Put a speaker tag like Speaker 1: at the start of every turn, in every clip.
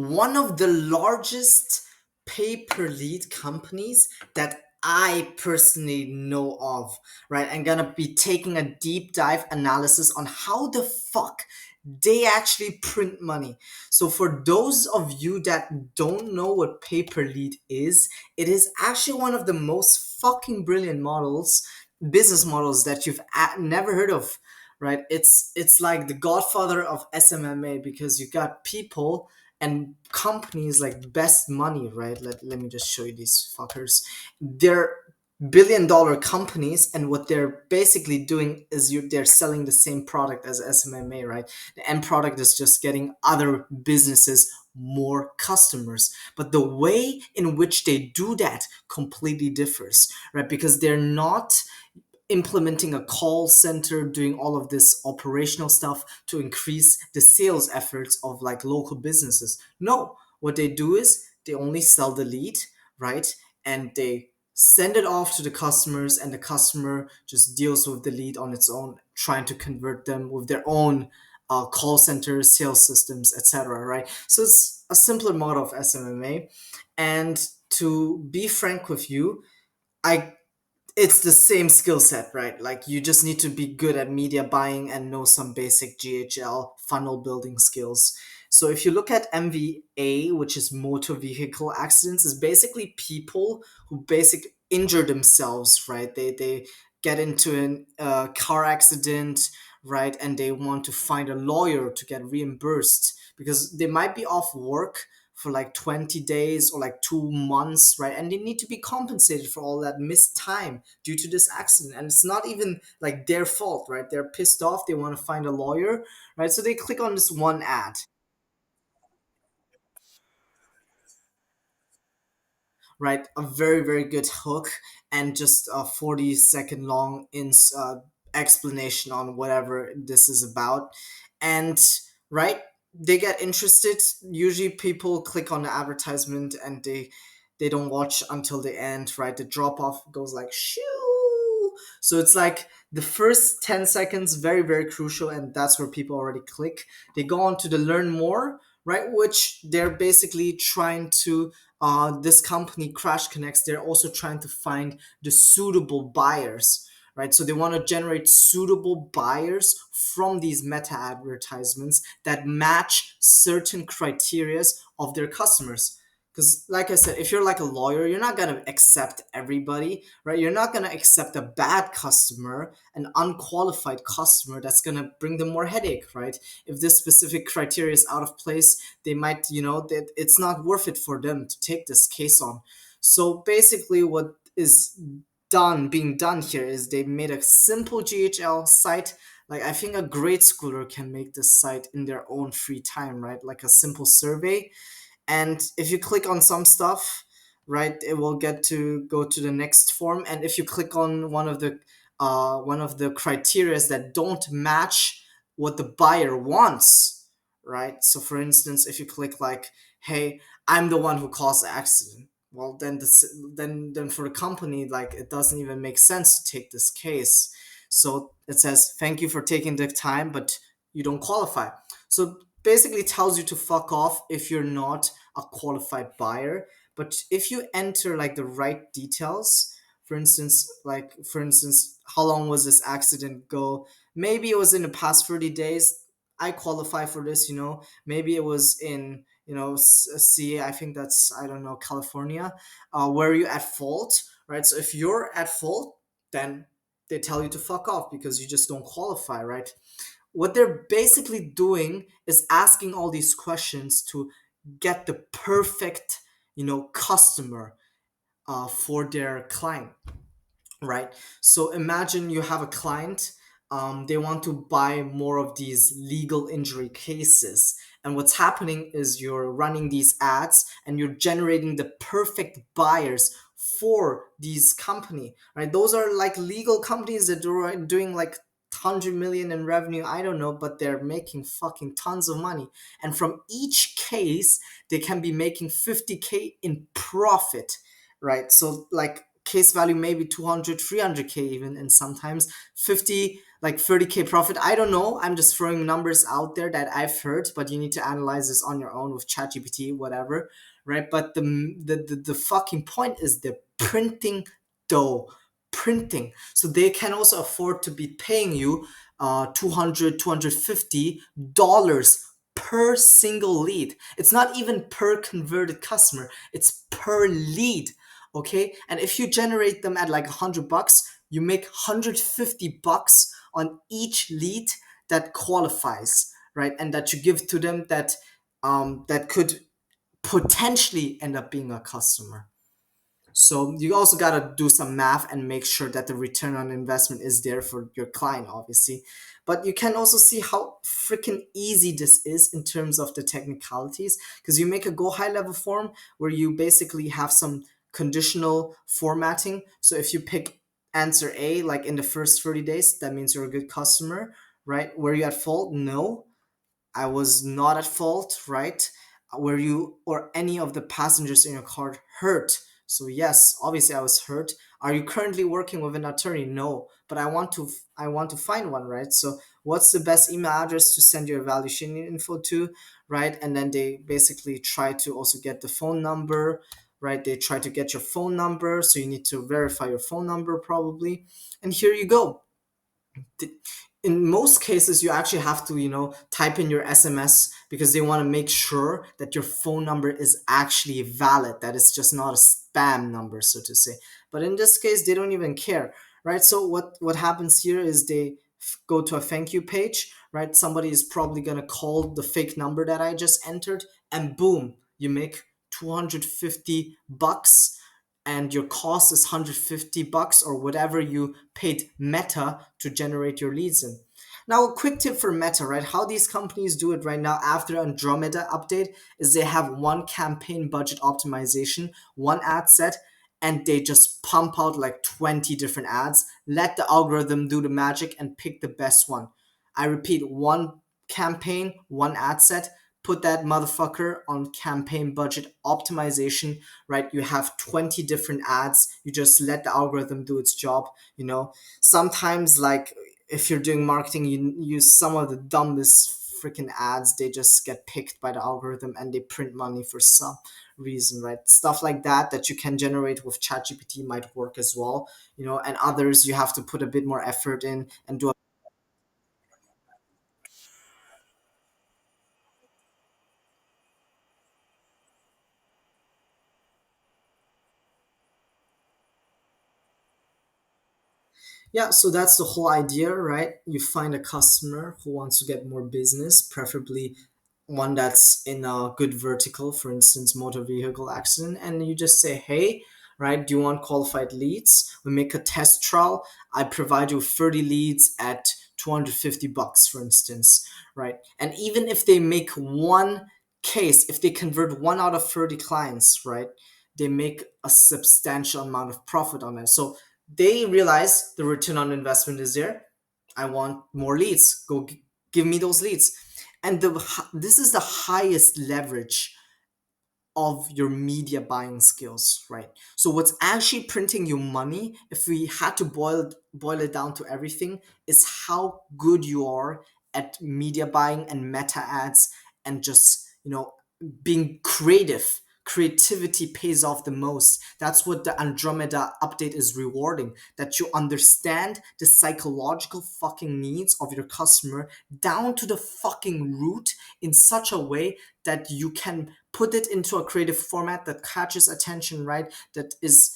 Speaker 1: one of the largest pay per lead companies that I personally know of, right? I'm gonna be taking a deep dive analysis on how the fuck they actually print money. So, for those of you that don't know what pay per lead is, it is actually one of the most fucking brilliant business models that you've never heard of, right? It's like the godfather of SMMA because you got people and companies like Best Money, right? Let me just show you these fuckers. They're billion-dollar companies, and what they're basically doing is they're selling the same product as SMMA, right? The end product is just getting other businesses more customers, but the way in which they do that completely differs, right? Because they're not implementing a call center, doing all of this operational stuff to increase the sales efforts of like local businesses. No, what they do is they only sell the lead, right? And they send it off to the customers, and the customer just deals with the lead on its own, trying to convert them with their own call centers, sales systems, etc. Right? So it's a simpler model of SMMA. And to be frank with you, I it's the same skill set, right? Like you just need to be good at media buying and know some basic GHL funnel building skills. So if you look at MVA, which is motor vehicle accidents, is basically people who basic injure themselves, right? They get into a car accident, right? And they want to find a lawyer to get reimbursed because they might be off work for like 20 days or like 2 months, right? And they need to be compensated for all that missed time due to this accident. And it's not even like their fault, right? They're pissed off. They want to find a lawyer, right? So they click on this one ad, right? A very, very good hook and just a 40-second long explanation on whatever this is about. And, right, they get interested. Usually people click on the advertisement and they don't watch until the end, right? The drop off goes like shoo. So it's like the first 10 seconds, very, very crucial. And that's where people already click. They go on to the learn more, right? Which they're basically trying to this company Crash Connects, they're also trying to find the suitable buyers, right? So they want to generate suitable buyers from these meta advertisements that match certain criterias of their customers. Because, like I said, if you're like a lawyer, you're not going to accept everybody, right? You're not going to accept a bad customer, an unqualified customer that's going to bring them more headache, right? If this specific criteria is out of place, they might, that it's not worth it for them to take this case on. So basically, what is being done here is they made a simple GHL site. Like I think a grade schooler can make this site in their own free time, right? Like a simple survey, and if you click on some stuff, right, it will get to go to the next form. And if you click on one of the criterias that don't match what the buyer wants, right? So for instance, if you click like, hey, I'm the one who caused the accident, well then then for the company, like it doesn't even make sense to take this case. So it says thank you for taking the time, but you don't qualify. So basically tells you to fuck off if you're not a qualified buyer. But if you enter like the right details, for instance, how long was this accident go? Maybe it was in the past 30 days. I qualify for this, maybe it was in, see, I think that's, I don't know, California. Where are you at fault, right? So if you're at fault, then they tell you to fuck off because you just don't qualify, right? What they're basically doing is asking all these questions to get the perfect, customer for their client, right? So imagine you have a client, they want to buy more of these legal injury cases. And what's happening is you're running these ads and you're generating the perfect buyers for these company, right? Those are like legal companies that are doing like 100 million in revenue, I don't know, but they're making fucking tons of money. And from each case, they can be making 50K in profit, right? So like case value maybe 200, 300K even, and sometimes 50, like 30K profit. I don't know. I'm just throwing numbers out there that I've heard, but you need to analyze this on your own with ChatGPT, whatever, right? But the fucking point is they're printing dough, printing. So they can also afford to be paying you 200, $250 per single lead. It's not even per converted customer, it's per lead. Okay. And if you generate them at like $100, you make $150 on each lead that qualifies, right? And that you give to them that could potentially end up being a customer. So you also got to do some math and make sure that the return on investment is there for your client, obviously. But you can also see how freaking easy this is in terms of the technicalities, because you make a go high level form where you basically have some conditional formatting. So if you pick answer A, like in the first 30 days, that means you're a good customer, right? Were you at fault? No. I was not at fault, right? Were you or any of the passengers in your car hurt? So yes, obviously I was hurt. Are you currently working with an attorney? No, but I want to find one, right? So what's the best email address to send your evaluation info to, right? And then they basically try to also get the phone number, right? They try to get your phone number, so you need to verify your phone number probably. And here you go. In most cases you actually have to type in your SMS because they want to make sure that your phone number is actually valid, that it's just not a spam number, so to say. But in this case they don't even care, right? So what happens here is they go to a thank you page, right? Somebody is probably going to call the fake number that I just entered, and boom, you make $250, and your cost is $150 or whatever you paid Meta to generate your leads in. Now, a quick tip for Meta, right? How these companies do it right now after Andromeda update is they have one campaign budget optimization, one ad set, and they just pump out like 20 different ads. Let the algorithm do the magic and pick the best one. I repeat, one campaign, one ad set, put that motherfucker on campaign budget optimization, right? You have 20 different ads. You just let the algorithm do its job, Sometimes, like, if you're doing marketing, you use some of the dumbest freaking ads. They just get picked by the algorithm and they print money for some reason, right? Stuff like that you can generate with ChatGPT might work as well, and others you have to put a bit more effort in and do. Yeah, so that's the whole idea, right? You find a customer who wants to get more business, preferably one that's in a good vertical, for instance, motor vehicle accident, and you just say, hey, right, do you want qualified leads? We make a test trial. I provide you 30 leads at $250, for instance, right? And even if they make one case, if they convert one out of 30 clients, right, they make a substantial amount of profit on it. So they realize the return on investment is there. I want more leads. Go give me those leads. And this is the highest leverage of your media buying skills, right? So what's actually printing you money, if we had to boil it down to everything, is how good you are at media buying and meta ads, and just being creative. Creativity pays off the most. That's what the Andromeda update is rewarding, that you understand the psychological fucking needs of your customer down to the fucking root in such a way that you can put it into a creative format that catches attention, right? That is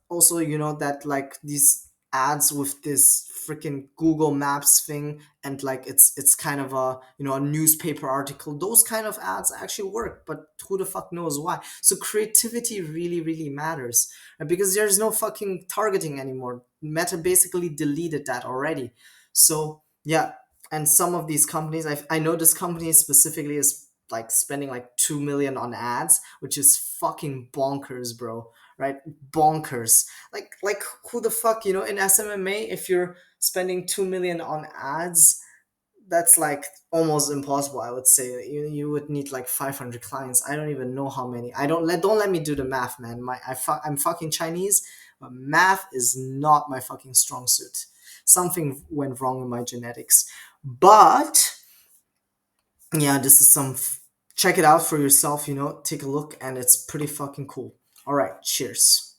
Speaker 1: also, that like these ads with this freaking Google Maps thing, and like it's kind of a newspaper article. Those kind of ads actually work, but who the fuck knows why? So creativity really, really matters, right? Because there's no fucking targeting anymore. Meta basically deleted that already. So yeah, and some of these companies, I know this company specifically is like spending like 2 million on ads, which is fucking bonkers, bro, right? Bonkers. Like who the fuck, in SMMA, if you're spending 2 million on ads, that's like almost impossible. I would say you would need like 500 clients. I don't even know how many. Don't let me do the math, man. I'm fucking Chinese, but math is not my fucking strong suit. something went wrong in my genetics. But yeah, this is check it out for yourself, take a look, and it's pretty fucking cool. All right, cheers.